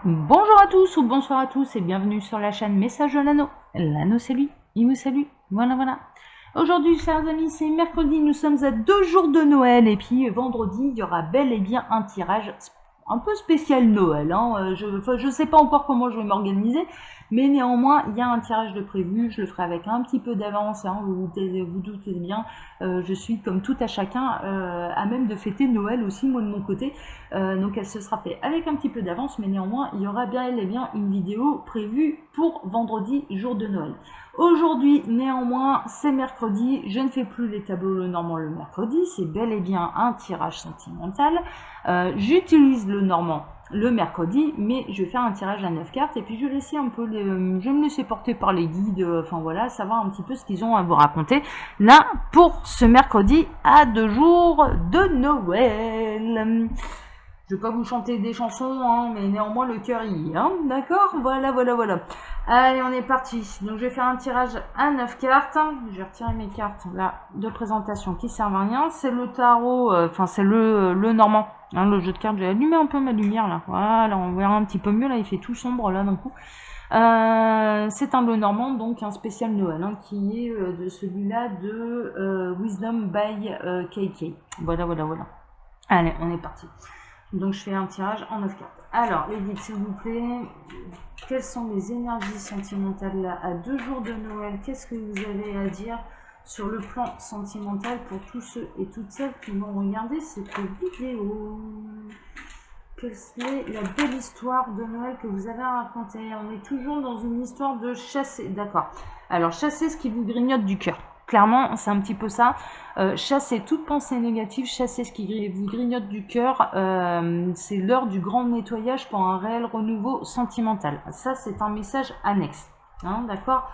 Bonjour à tous ou bonsoir à tous et bienvenue sur la chaîne Message de l'Anneau. L'Anneau c'est lui, il vous salue, voilà. Aujourd'hui, chers amis, c'est mercredi, nous sommes à 2 jours de Noël et puis vendredi, il y aura bel et bien un tirage un peu spécial Noël. Je sais pas encore comment je vais m'organiser, mais néanmoins, il y a un tirage de prévu, je le ferai avec un petit peu d'avance, vous doutez bien, je suis comme tout à chacun à même de fêter Noël aussi, moi de mon côté. Donc elle se sera fait avec un petit peu d'avance, mais néanmoins, il y aura bien et bien une vidéo prévue pour vendredi, jour de Noël. Aujourd'hui, néanmoins, c'est mercredi, je ne fais plus les tableaux le normand le mercredi, c'est bel et bien un tirage sentimental. J'utilise le normand le mercredi, mais je vais faire un tirage à 9 cartes et puis je vais laisser un peu je vais me laisser porter par les guides, enfin voilà, savoir un petit peu ce qu'ils ont à vous raconter là pour ce mercredi à 2 jours de Noël. Je vais pas vous chanter des chansons, hein, mais néanmoins le cœur y est, hein, d'accord. Voilà. Allez, on est parti. Donc je vais faire un tirage à 9 cartes. Je vais retirer mes cartes là de présentation qui servent à rien. C'est le tarot, enfin c'est le normand, hein, le jeu de cartes. J'ai allumé un peu ma lumière là. Voilà, on verra un petit peu mieux là. Il fait tout sombre là d'un coup. C'est un le normand, donc un spécial Noël, hein, qui est de celui-là de Wisdom by KK. Voilà. Allez, on est parti. Donc je fais un tirage en 9 cartes. Alors, les guides, s'il vous plaît, quelles sont les énergies sentimentales là à 2 jours de Noël? Qu'est-ce que vous avez à dire sur le plan sentimental pour tous ceux et toutes celles qui vont regarder cette vidéo? Quelle est la belle histoire de Noël que vous avez à raconter? On est toujours dans une histoire de chasser. D'accord. Alors, chasser ce qui vous grignote du cœur. Clairement, c'est un petit peu ça. Chasser toute pensée négative, chasser ce qui vous grignote du cœur. C'est l'heure du grand nettoyage pour un réel renouveau sentimental. Ça, c'est un message annexe. Hein, d'accord.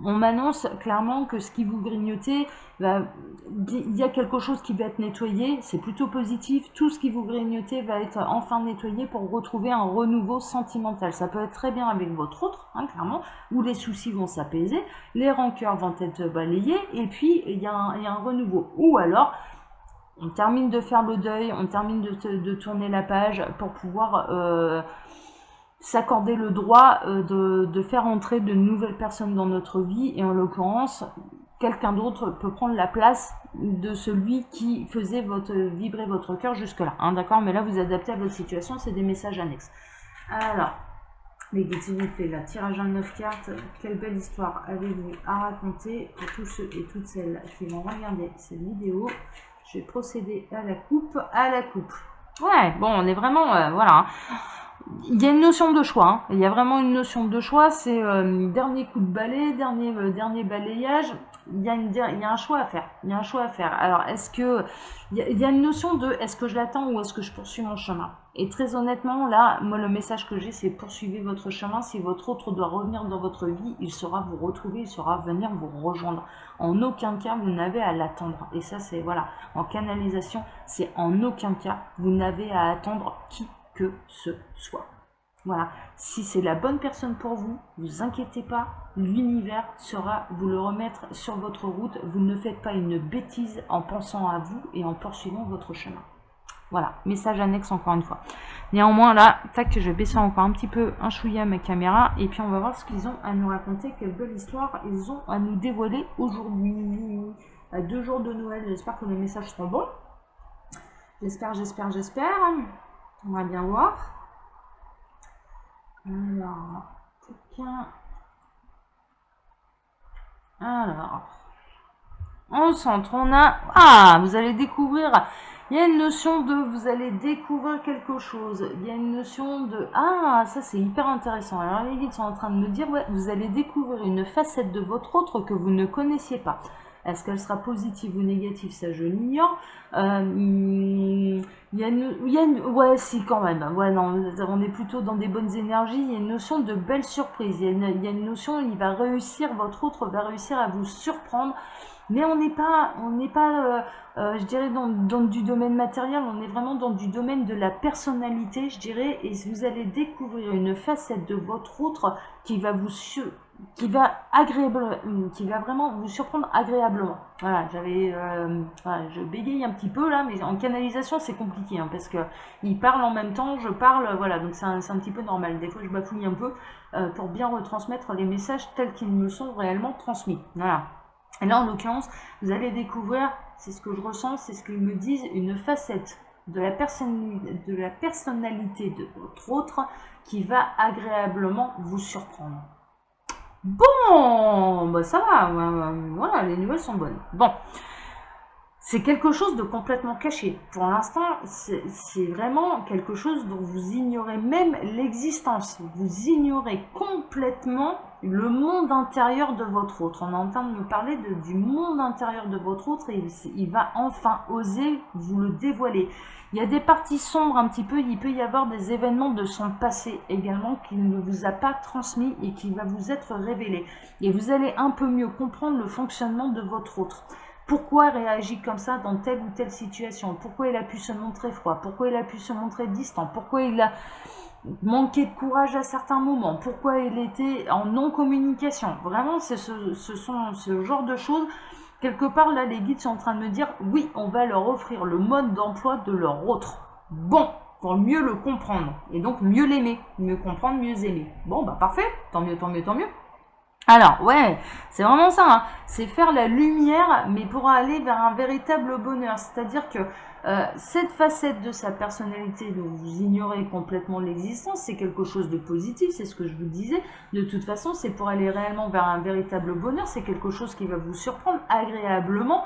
On m'annonce clairement que ce qui vous grignotez, il y a quelque chose qui va être nettoyé, c'est plutôt positif. Tout ce qui vous grignotez va être enfin nettoyé pour retrouver un renouveau sentimental. Ça peut être très bien avec votre autre, hein, clairement, où les soucis vont s'apaiser, les rancœurs vont être balayées, et puis il y a un renouveau. Ou alors, on termine de faire le deuil, on termine de tourner la page pour pouvoir s'accorder le droit de faire entrer de nouvelles personnes dans notre vie, et en l'occurrence, quelqu'un d'autre peut prendre la place de celui qui faisait vibrer votre cœur jusque-là. Hein, d'accord. Mais là, vous adaptez à votre situation, c'est des messages annexes. Alors, les guides, s'il vous plaît, là, tirage en 9 cartes. Quelle belle histoire avez-vous à raconter pour tous ceux et toutes celles qui vont regarder cette vidéo? Je vais procéder à la coupe. Ouais, bon, on est vraiment, voilà. Il y a une notion de choix, hein. Il y a vraiment une notion de choix. C'est dernier coup de balai, dernier balayage. Il y a un choix à faire. Alors, il y a une notion de est-ce que je l'attends ou est-ce que je poursuis mon chemin? Et très honnêtement, là, moi, le message que j'ai, c'est poursuivez votre chemin. Si votre autre doit revenir dans votre vie, il saura vous retrouver, il saura venir vous rejoindre. En aucun cas, vous n'avez à l'attendre. Et ça, c'est, voilà, en canalisation, c'est en aucun cas, vous n'avez à attendre qui que ce soit. Voilà, si c'est la bonne personne pour vous, vous inquiétez pas, l'univers saura vous le remettre sur votre route. Vous ne faites pas une bêtise en pensant à vous et en poursuivant votre chemin. Voilà, message annexe encore une fois. Néanmoins, là, tac, je vais baisser encore un petit peu, un chouïa ma caméra, et puis on va voir ce qu'ils ont à nous raconter, quelle belle histoire ils ont à nous dévoiler aujourd'hui. À 2 jours de Noël, j'espère que les messages seront bons. J'espère. On va bien voir. Alors, on centre, on a... Ah, vous allez découvrir... Il y a une notion de... Vous allez découvrir quelque chose. Il y a une notion de... Ah, ça c'est hyper intéressant. Alors les guides sont en train de me dire, ouais, vous allez découvrir une facette de votre autre que vous ne connaissiez pas. Est-ce qu'elle sera positive ou négative? Ça, je l'ignore. Ouais, si, quand même. Ouais, non, on est plutôt dans des bonnes énergies. Il y a une notion de belle surprise. Il y a une notion, votre autre va réussir à vous surprendre. Mais on n'est pas, je dirais, dans du domaine matériel. On est vraiment dans du domaine de la personnalité, je dirais. Et vous allez découvrir une facette de votre autre qui va qui va vraiment vous surprendre agréablement. Voilà, voilà, je bégaye un petit peu là, mais en canalisation c'est compliqué hein, parce que il parle en même temps, je parle, voilà, donc c'est un petit peu normal. Des fois je bafouille un peu pour bien retransmettre les messages tels qu'ils me sont réellement transmis. Voilà. Et là en l'occurrence, vous allez découvrir, c'est ce que je ressens, c'est ce qu'ils me disent, une facette de la personnalité de votre autre qui va agréablement vous surprendre. Bon, bah ça va, voilà, les nouvelles sont bonnes. Bon, c'est quelque chose de complètement caché. Pour l'instant, c'est vraiment quelque chose dont vous ignorez même l'existence. Vous ignorez complètement le monde intérieur de votre autre. On est en train de me parler du monde intérieur de votre autre et il va enfin oser vous le dévoiler. Il y a des parties sombres un petit peu, il peut y avoir des événements de son passé également qu'il ne vous a pas transmis et qui va vous être révélé. Et vous allez un peu mieux comprendre le fonctionnement de votre autre. Pourquoi il réagit comme ça dans telle ou telle situation? Pourquoi il a pu se montrer froid? Pourquoi il a pu se montrer distant? Pourquoi il a manqué de courage à certains moments? Pourquoi il était en non-communication? Vraiment, ce sont ce genre de choses. Quelque part, là, les guides sont en train de me dire, oui, on va leur offrir le mode d'emploi de leur autre. Bon, pour mieux le comprendre. Et donc, mieux l'aimer. Mieux comprendre, mieux aimer. Bon, bah parfait. Tant mieux, tant mieux, tant mieux. Alors, ouais, c'est vraiment ça, hein. C'est faire la lumière, mais pour aller vers un véritable bonheur. C'est-à-dire que cette facette de sa personnalité dont vous ignorez complètement l'existence, c'est quelque chose de positif, c'est ce que je vous disais. De toute façon, c'est pour aller réellement vers un véritable bonheur, c'est quelque chose qui va vous surprendre agréablement.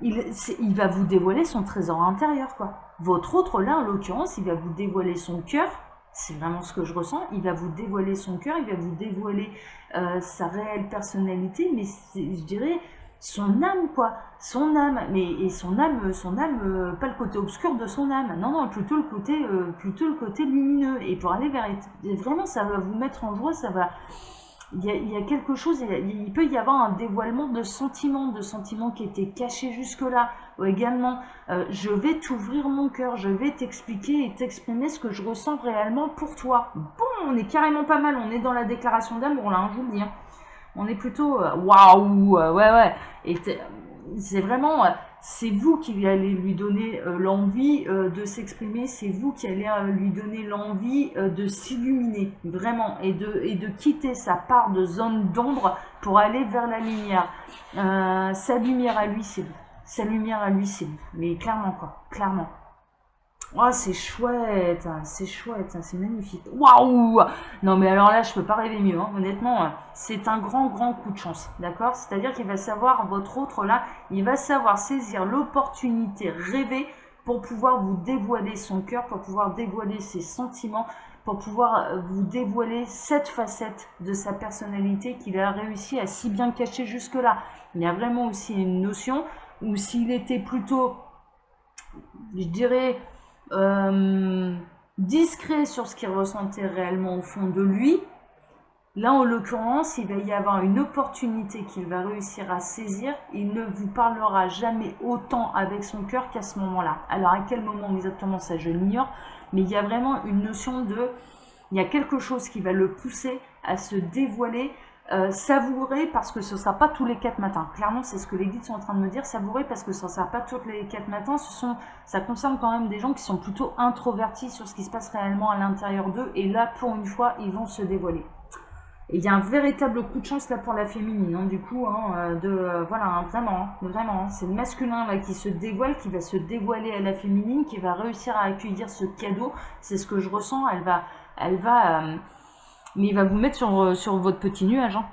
Il va vous dévoiler son trésor intérieur, quoi. Votre autre, là, en l'occurrence, il va vous dévoiler son cœur. C'est vraiment ce que je ressens. Il va vous dévoiler son cœur, il va vous dévoiler sa réelle personnalité, mais je dirais son âme, quoi. Son âme, et son âme, pas le côté obscur de son âme. Non, non, plutôt le côté lumineux. Et pour aller vers, vraiment, ça va vous mettre en joie, ça va. Il y a quelque chose, il peut y avoir un dévoilement de sentiments qui étaient cachés jusque-là. Ou également, je vais t'ouvrir mon cœur, je vais t'expliquer et t'exprimer ce que je ressens réellement pour toi. Bon, on est carrément pas mal, on est dans la déclaration d'amour là, hein, je vous le dis. Hein. On est plutôt, waouh, ouais. Et c'est vraiment, c'est vous qui allez lui donner l'envie de s'exprimer, c'est vous qui allez lui donner l'envie de s'illuminer, vraiment, et de quitter sa part de zone d'ombre pour aller vers la lumière. Sa lumière à lui, c'est vous. Sa lumière à lui, c'est vous. Mais clairement, quoi, clairement. Oh, c'est chouette, c'est magnifique. Waouh! Non, mais alors là, je peux pas rêver mieux, hein. Honnêtement, c'est un grand coup de chance, d'accord? C'est-à-dire qu'il va savoir, votre autre là, il va savoir saisir l'opportunité rêvée pour pouvoir vous dévoiler son cœur, pour pouvoir dévoiler ses sentiments, pour pouvoir vous dévoiler cette facette de sa personnalité qu'il a réussi à si bien cacher jusque-là. Il y a vraiment aussi une notion où s'il était plutôt, je dirais, discret sur ce qu'il ressentait réellement au fond de lui, là en l'occurrence il va y avoir une opportunité qu'il va réussir à saisir. Il ne vous parlera jamais autant avec son cœur qu'à ce moment là. Alors à quel moment exactement, ça je l'ignore, mais il y a vraiment une notion de, il y a quelque chose qui va le pousser à se dévoiler. Savourer, parce que ce ne sera pas tous les 4 matins. Clairement, c'est ce que les guides sont en train de me dire. Savourer parce que ce ne sera pas tous les 4 matins. Ça concerne quand même des gens qui sont plutôt introvertis sur ce qui se passe réellement à l'intérieur d'eux. Et là, pour une fois, ils vont se dévoiler. Et il y a un véritable coup de chance là pour la féminine. Hein, du coup, voilà, hein, vraiment. Hein, c'est le masculin là qui se dévoile, qui va se dévoiler à la féminine, qui va réussir à accueillir ce cadeau. C'est ce que je ressens. Elle va mais il va vous mettre sur votre petit nuage. Hein.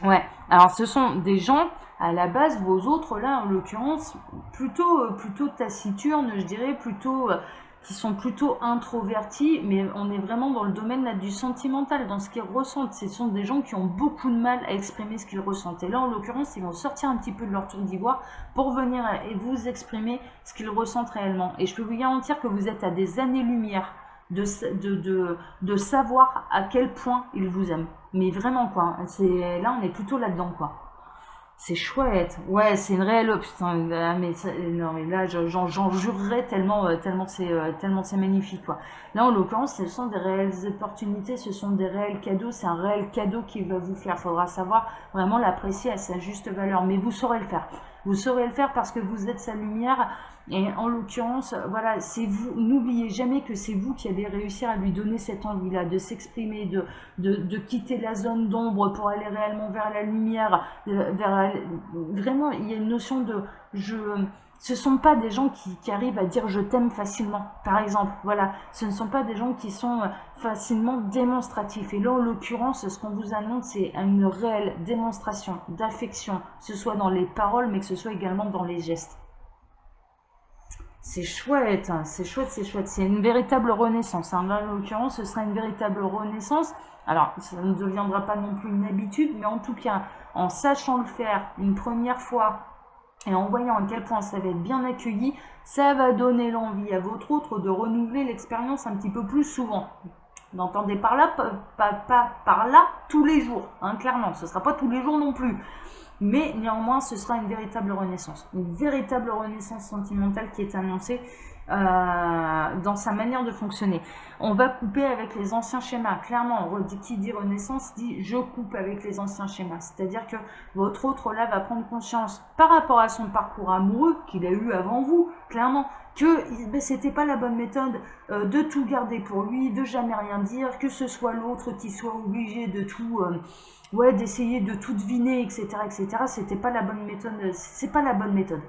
Ouais, alors ce sont des gens, à la base, vos autres là, en l'occurrence, plutôt taciturnes, je dirais, qui sont plutôt introvertis, mais on est vraiment dans le domaine là, du sentimental, dans ce qu'ils ressentent. Ce sont des gens qui ont beaucoup de mal à exprimer ce qu'ils ressentent. Et là, en l'occurrence, ils vont sortir un petit peu de leur tour d'ivoire pour venir et vous exprimer ce qu'ils ressentent réellement. Et je peux vous garantir que vous êtes à des années-lumière de savoir à quel point il vous aime. Mais vraiment, quoi. Là, on est plutôt là-dedans, quoi. C'est chouette. Ouais, c'est une réelle... Oh, putain, mais non, mais là, j'en jurerais tellement, tellement c'est magnifique, quoi. Là, en l'occurrence, ce sont des réelles opportunités, ce sont des réels cadeaux. C'est un réel cadeau qui va vous faire. Faudra savoir vraiment l'apprécier à sa juste valeur. Mais vous saurez le faire. Vous saurez le faire parce que vous êtes sa lumière. Et en l'occurrence, voilà, c'est vous. N'oubliez jamais que c'est vous qui allez réussir à lui donner cette envie-là, de s'exprimer, de quitter la zone d'ombre pour aller réellement vers la lumière. Vraiment, il y a une notion de ce ne sont pas des gens qui arrivent à dire je t'aime facilement, par exemple. Voilà, ce ne sont pas des gens qui sont facilement démonstratifs. Et là, en l'occurrence, ce qu'on vous annonce, c'est une réelle démonstration d'affection, que ce soit dans les paroles, mais que ce soit également dans les gestes. C'est chouette, hein, c'est chouette, c'est chouette. C'est une véritable renaissance. Hein. Là, en l'occurrence, ce sera une véritable renaissance. Alors, ça ne deviendra pas non plus une habitude, mais en tout cas, en sachant le faire une première fois et en voyant à quel point ça va être bien accueilli, ça va donner l'envie à votre autre de renouveler l'expérience un petit peu plus souvent. N'entendez par là, pas par là tous les jours, hein, clairement. Ce ne sera pas tous les jours non plus. Mais néanmoins, ce sera une véritable renaissance sentimentale qui est annoncée dans sa manière de fonctionner. On va couper avec les anciens schémas. Clairement, qui dit renaissance dit je coupe avec les anciens schémas. C'est-à-dire que votre autre là va prendre conscience par rapport à son parcours amoureux qu'il a eu avant vous, clairement, que ben, c'était pas la bonne méthode de tout garder pour lui, de jamais rien dire, que ce soit l'autre qui soit obligé de tout... ouais, d'essayer de tout deviner, etc., c'était pas la bonne méthode, c'est pas la bonne méthode.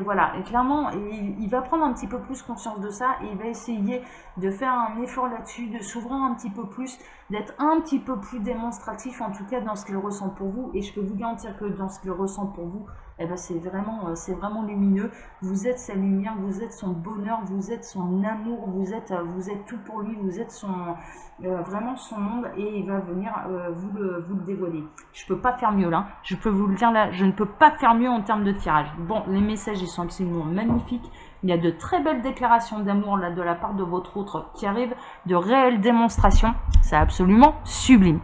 Voilà, et clairement, il va prendre un petit peu plus conscience de ça, et il va essayer de faire un effort là-dessus, de s'ouvrir un petit peu plus, d'être un petit peu plus démonstratif, en tout cas dans ce qu'il ressent pour vous, et je peux vous garantir que dans ce qu'il ressent pour vous, eh ben c'est vraiment lumineux. Vous êtes sa lumière, vous êtes son bonheur, vous êtes son amour, vous êtes tout pour lui, vous êtes vraiment son monde, et il va venir vous le dévoiler. Je peux pas faire mieux là, je peux vous le dire là, je ne peux pas faire mieux en termes de tirage. Bon, les messages ils sont absolument magnifiques. Il y a de très belles déclarations d'amour là de la part de votre autre qui arrivent, de réelles démonstrations. C'est absolument sublime.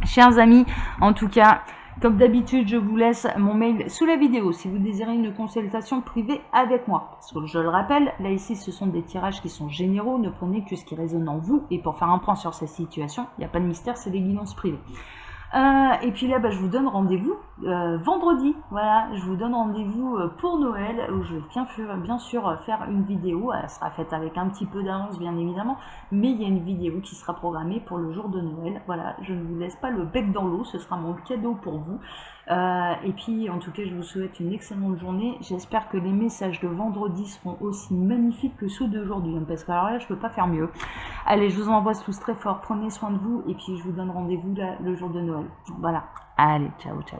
Chers amis, en tout cas, comme d'habitude, je vous laisse mon mail sous la vidéo si vous désirez une consultation privée avec moi. Parce que je le rappelle, là ici, ce sont des tirages qui sont généraux. Ne prenez que ce qui résonne en vous. Et pour faire un point sur cette situation, il n'y a pas de mystère, c'est des guidances privées. Et puis là, je vous donne rendez-vous vendredi. Voilà, je vous donne rendez-vous pour Noël, où je vais bien sûr faire une vidéo. Elle sera faite avec un petit peu d'avance, bien évidemment, mais il y a une vidéo qui sera programmée pour le jour de Noël. Voilà, je ne vous laisse pas le bec dans l'eau, ce sera mon cadeau pour vous. Et puis, en tout cas, je vous souhaite une excellente journée. J'espère que les messages de vendredi seront aussi magnifiques que ceux d'aujourd'hui, hein, parce que alors là, je peux pas faire mieux. Allez, je vous embrasse tous très fort. Prenez soin de vous, et puis je vous donne rendez-vous là le jour de Noël. Voilà. Allez, ciao, ciao.